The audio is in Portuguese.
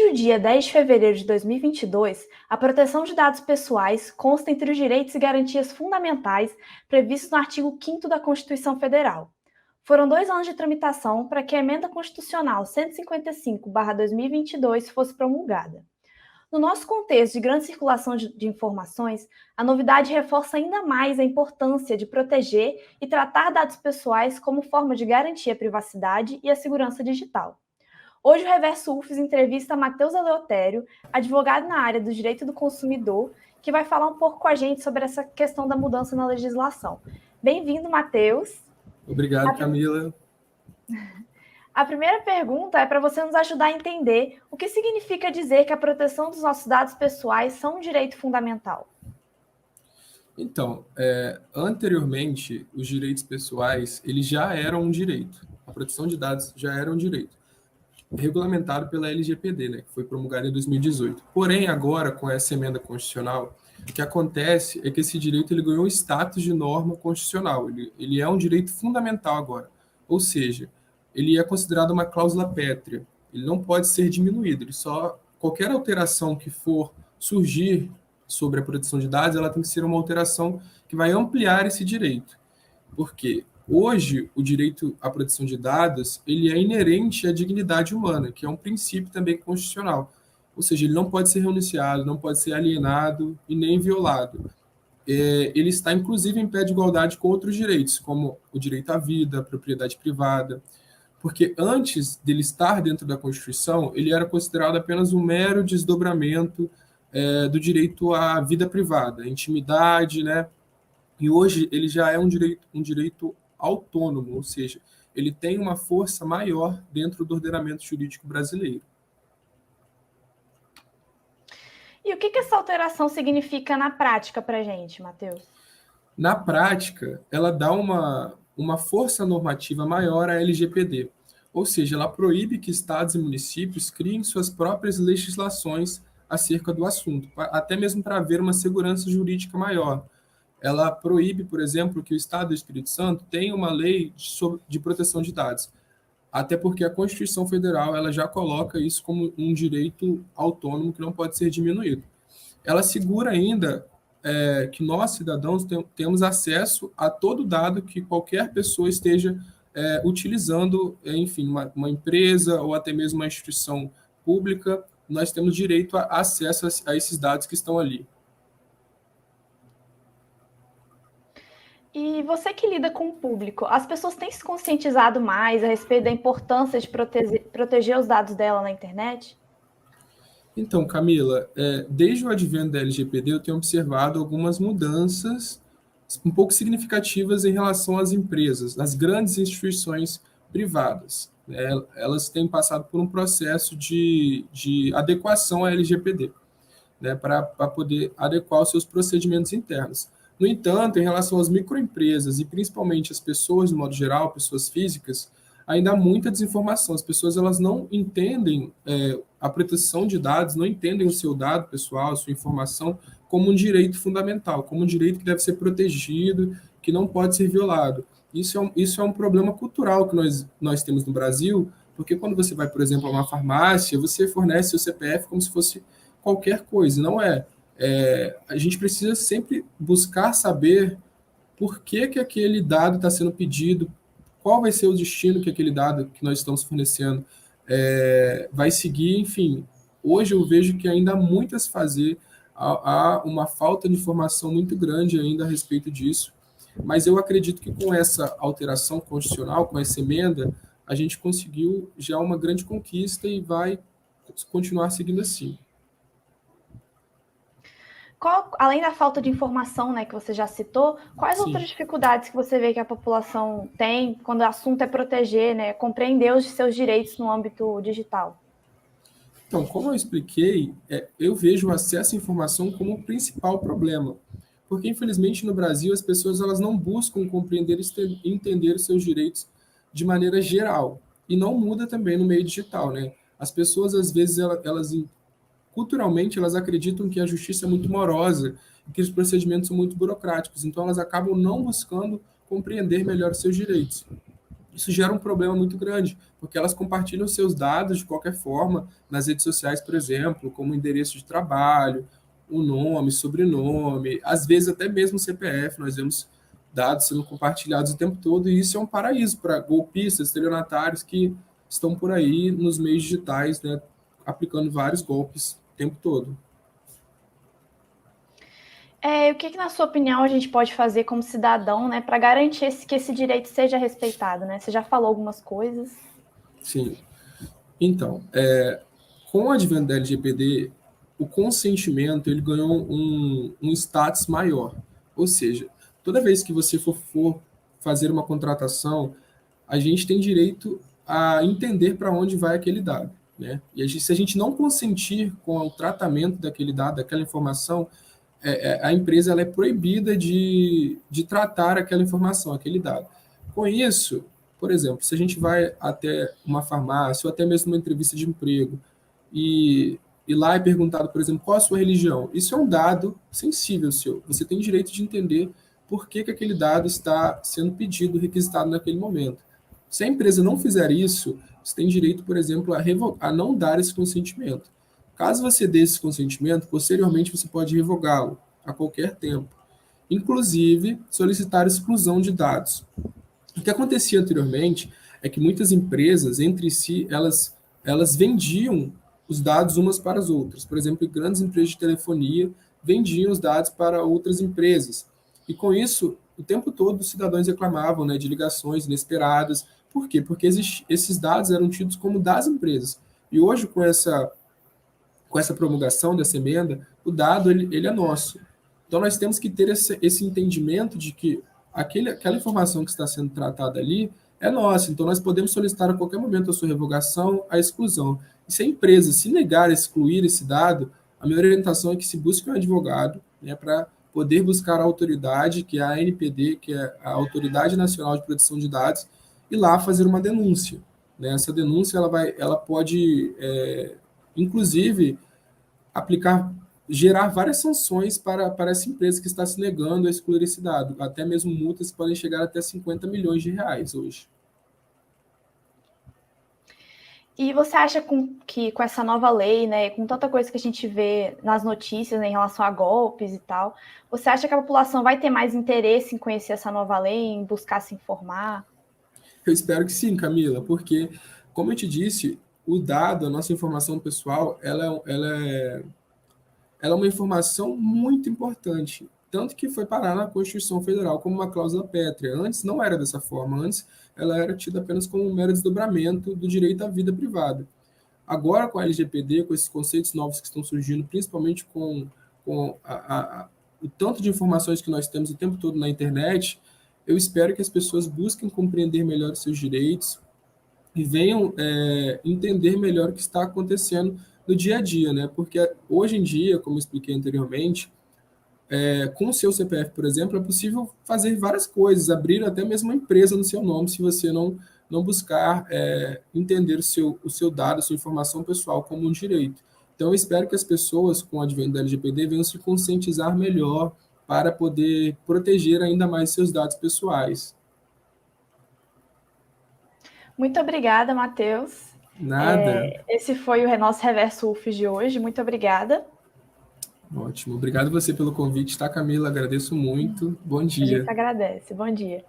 Desde o dia 10 de fevereiro de 2022, a proteção de dados pessoais consta entre os direitos e garantias fundamentais previstos no artigo 5º da Constituição Federal. Foram 2 anos de tramitação para que a Emenda Constitucional 155/2022 fosse promulgada. No nosso contexto de grande circulação de informações, a novidade reforça ainda mais a importância de proteger e tratar dados pessoais como forma de garantir a privacidade e a segurança digital. Hoje o Reverso UFES entrevista Matheus Eleutério, advogado na área do direito do consumidor, que vai falar um pouco com a gente sobre essa questão da mudança na legislação. Bem-vindo, Matheus. Obrigado, Camila. A primeira pergunta é para você nos ajudar a entender o que significa dizer que a proteção dos nossos dados pessoais são um direito fundamental. Então, anteriormente, os direitos pessoais eles já eram um direito. A proteção de dados já era um direito, regulamentado pela LGPD, né, que foi promulgada em 2018. Porém, agora, com essa emenda constitucional, o que acontece é que esse direito ele ganhou status de norma constitucional. Ele é um direito fundamental agora. Ou seja, ele é considerado uma cláusula pétrea. Ele não pode ser diminuído. Qualquer alteração que for surgir sobre a proteção de dados, ela tem que ser uma alteração que vai ampliar esse direito. Por quê? Hoje, o direito à proteção de dados, ele é inerente à dignidade humana, que é um princípio também constitucional. Ou seja, ele não pode ser renunciado, não pode ser alienado e nem violado. Ele está, inclusive, em pé de igualdade com outros direitos, como o direito à vida, a propriedade privada, porque antes dele estar dentro da Constituição, ele era considerado apenas um mero desdobramento do direito à vida privada, à intimidade, né? E hoje ele já é um direito autônomo, ou seja, ele tem uma força maior dentro do ordenamento jurídico brasileiro. E o que essa alteração significa na prática para a gente, Matheus? Na prática, ela dá uma força normativa maior à LGPD, ou seja, ela proíbe que estados e municípios criem suas próprias legislações acerca do assunto, até mesmo para haver uma segurança jurídica maior. Ela proíbe, por exemplo, que o Estado do Espírito Santo tenha uma lei de proteção de dados, até porque a Constituição Federal ela já coloca isso como um direito autônomo que não pode ser diminuído. Ela assegura ainda que nós, cidadãos, temos acesso a todo dado que qualquer pessoa esteja utilizando, enfim, uma empresa ou até mesmo uma instituição pública, nós temos direito a acesso a esses dados que estão ali. E você que lida com o público, as pessoas têm se conscientizado mais a respeito da importância de proteger os dados dela na internet? Então, Camila, desde o advento da LGPD, eu tenho observado algumas mudanças um pouco significativas em relação às empresas, às grandes instituições privadas. Elas têm passado por um processo de adequação à LGPD, né, para poder adequar os seus procedimentos internos. No entanto, em relação às microempresas e principalmente as pessoas, de modo geral, pessoas físicas, ainda há muita desinformação. As pessoas elas não entendem a proteção de dados, não entendem o seu dado pessoal, a sua informação, como um direito fundamental, como um direito que deve ser protegido, que não pode ser violado. Isso é um problema cultural que nós temos no Brasil, porque quando você vai, por exemplo, a uma farmácia, você fornece seu CPF como se fosse qualquer coisa, não é. A gente precisa sempre buscar saber por que aquele dado está sendo pedido, qual vai ser o destino que aquele dado que nós estamos fornecendo vai seguir, enfim. Hoje eu vejo que ainda há muito a se fazer, há uma falta de informação muito grande ainda a respeito disso, mas eu acredito que com essa alteração constitucional, com essa emenda, a gente conseguiu já uma grande conquista e vai continuar seguindo assim. Além da falta de informação, né, que você já citou, quais Sim. outras dificuldades que você vê que a população tem quando o assunto é proteger, né, compreender os seus direitos no âmbito digital? Então, como eu expliquei, eu vejo o acesso à informação como o principal problema, porque infelizmente no Brasil as pessoas elas não buscam compreender e entender os seus direitos de maneira geral, e não muda também no meio digital, né? As pessoas às vezes culturalmente, elas acreditam que a justiça é muito morosa, que os procedimentos são muito burocráticos, então elas acabam não buscando compreender melhor os seus direitos. Isso gera um problema muito grande, porque elas compartilham seus dados de qualquer forma nas redes sociais, por exemplo, como endereço de trabalho, o nome, sobrenome, às vezes até mesmo o CPF. Nós vemos dados sendo compartilhados o tempo todo, e isso é um paraíso para golpistas, estelionatários que estão por aí nos meios digitais, né, aplicando vários golpes o tempo todo. O que, na sua opinião, a gente pode fazer como cidadão, né, para garantir que esse direito seja respeitado, né? Você já falou algumas coisas. Sim. Então, com o advento da LGPD, o consentimento ele ganhou um status maior. Ou seja, toda vez que você for fazer uma contratação, a gente tem direito a entender para onde vai aquele dado. Né? E se a gente não consentir com o tratamento daquele dado, daquela informação, a empresa ela é proibida de tratar aquela informação, aquele dado. Com isso, por exemplo, se a gente vai até uma farmácia ou até mesmo uma entrevista de emprego e lá é perguntado, por exemplo, qual a sua religião, isso é um dado sensível seu. Você tem direito de entender por que aquele dado está sendo pedido, requisitado naquele momento. Se a empresa não fizer isso, você tem direito, por exemplo, a não dar esse consentimento. Caso você dê esse consentimento, posteriormente você pode revogá-lo a qualquer tempo, inclusive solicitar exclusão de dados. O que acontecia anteriormente é que muitas empresas, entre si, elas vendiam os dados umas para as outras. Por exemplo, grandes empresas de telefonia vendiam os dados para outras empresas. E com isso, o tempo todo os cidadãos reclamavam, né, de ligações inesperadas. Por quê? Porque esses dados eram tidos como das empresas. E hoje, com essa promulgação dessa emenda, o dado ele é nosso. Então, nós temos que ter esse entendimento de que aquela informação que está sendo tratada ali é nossa. Então, nós podemos solicitar a qualquer momento a sua revogação, a exclusão. E se a empresa se negar a excluir esse dado, a minha orientação é que se busque um advogado, né, para poder buscar a autoridade, que é a ANPD, que é a Autoridade Nacional de Proteção de Dados, e lá fazer uma denúncia. Né? Essa denúncia ela pode, inclusive, gerar várias sanções para essa empresa que está se negando a excluir esse dado, até mesmo multas que podem chegar até 50 milhões de reais hoje. E você acha que com essa nova lei, né, com tanta coisa que a gente vê nas notícias, né, em relação a golpes e tal, você acha que a população vai ter mais interesse em conhecer essa nova lei, em buscar se informar? Eu espero que sim, Camila, porque, como eu te disse, o dado, a nossa informação pessoal, ela é uma informação muito importante, tanto que foi parar na Constituição Federal como uma cláusula pétrea. Antes não era dessa forma, antes ela era tida apenas como um mero desdobramento do direito à vida privada. Agora, com a LGPD, com esses conceitos novos que estão surgindo, principalmente com o tanto de informações que nós temos o tempo todo na internet, eu espero que as pessoas busquem compreender melhor os seus direitos e venham entender melhor o que está acontecendo no dia a dia, né? Porque hoje em dia, como eu expliquei anteriormente, com o seu CPF, por exemplo, é possível fazer várias coisas, abrir até mesmo uma empresa no seu nome, se você não buscar entender o seu dado, a sua informação pessoal como um direito. Então, eu espero que as pessoas, com o advento da LGPD, venham se conscientizar melhor para poder proteger ainda mais seus dados pessoais. Muito obrigada, Matheus. Nada. Esse foi o nosso Reverso UFES de hoje. Muito obrigada. Ótimo. Obrigado você pelo convite, tá, Camila? Agradeço muito. Bom A gente dia. agradece. Bom dia.